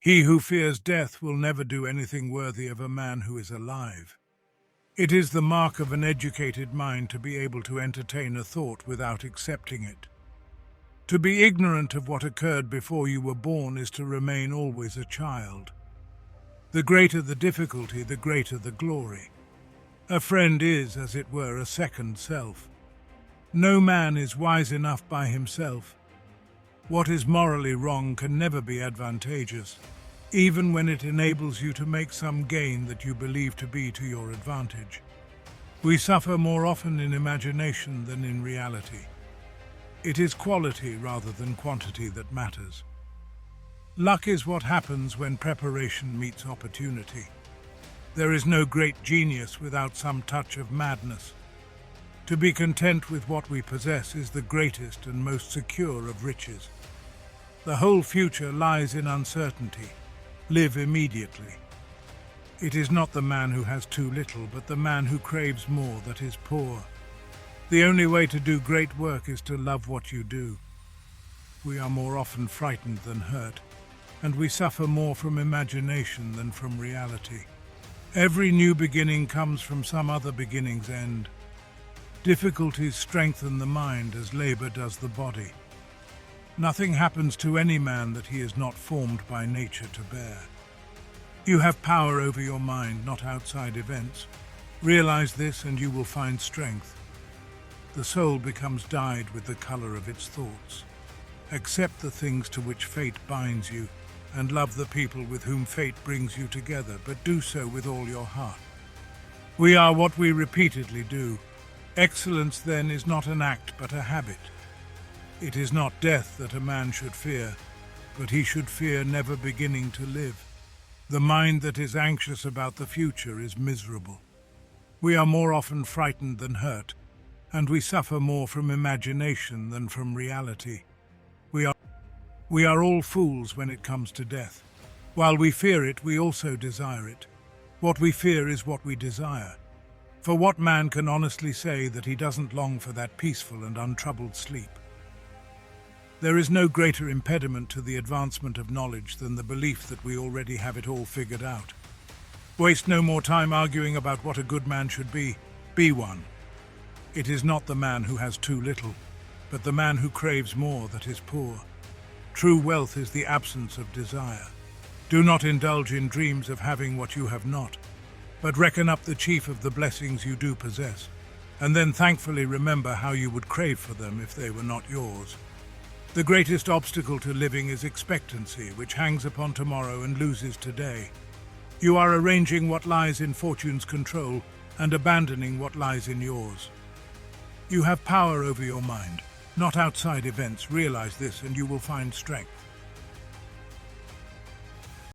He who fears death will never do anything worthy of a man who is alive. It is the mark of an educated mind to be able to entertain a thought without accepting it. To be ignorant of what occurred before you were born is to remain always a child. The greater the difficulty, the greater the glory. A friend is, as it were, a second self. No man is wise enough by himself. What is morally wrong can never be advantageous, even when it enables you to make some gain that you believe to be to your advantage. We suffer more often in imagination than in reality. It is quality rather than quantity that matters. Luck is what happens when preparation meets opportunity. There is no great genius without some touch of madness. To be content with what we possess is the greatest and most secure of riches. The whole future lies in uncertainty. Live immediately. It is not the man who has too little, but the man who craves more that is poor. The only way to do great work is to love what you do. We are more often frightened than hurt, and we suffer more from imagination than from reality. Every new beginning comes from some other beginning's end. Difficulties strengthen the mind as labor does the body. Nothing happens to any man that he is not formed by nature to bear. You have power over your mind, not outside events. Realize this and you will find strength. The soul becomes dyed with the color of its thoughts. Accept the things to which fate binds you, and love the people with whom fate brings you together, but do so with all your heart. We are what we repeatedly do. Excellence, then, is not an act, but a habit. It is not death that a man should fear, but he should fear never beginning to live. The mind that is anxious about the future is miserable. We are more often frightened than hurt, and we suffer more from imagination than from reality. We are all fools when it comes to death. While we fear it, we also desire it. What we fear is what we desire. For what man can honestly say that he doesn't long for that peaceful and untroubled sleep? There is no greater impediment to the advancement of knowledge than the belief that we already have it all figured out. Waste no more time arguing about what a good man should be. Be one. It is not the man who has too little, but the man who craves more that is poor. True wealth is the absence of desire. Do not indulge in dreams of having what you have not, but reckon up the chief of the blessings you do possess, and then thankfully remember how you would crave for them if they were not yours. The greatest obstacle to living is expectancy, which hangs upon tomorrow and loses today. You are arranging what lies in fortune's control and abandoning what lies in yours. You have power over your mind, not outside events. Realize this and you will find strength.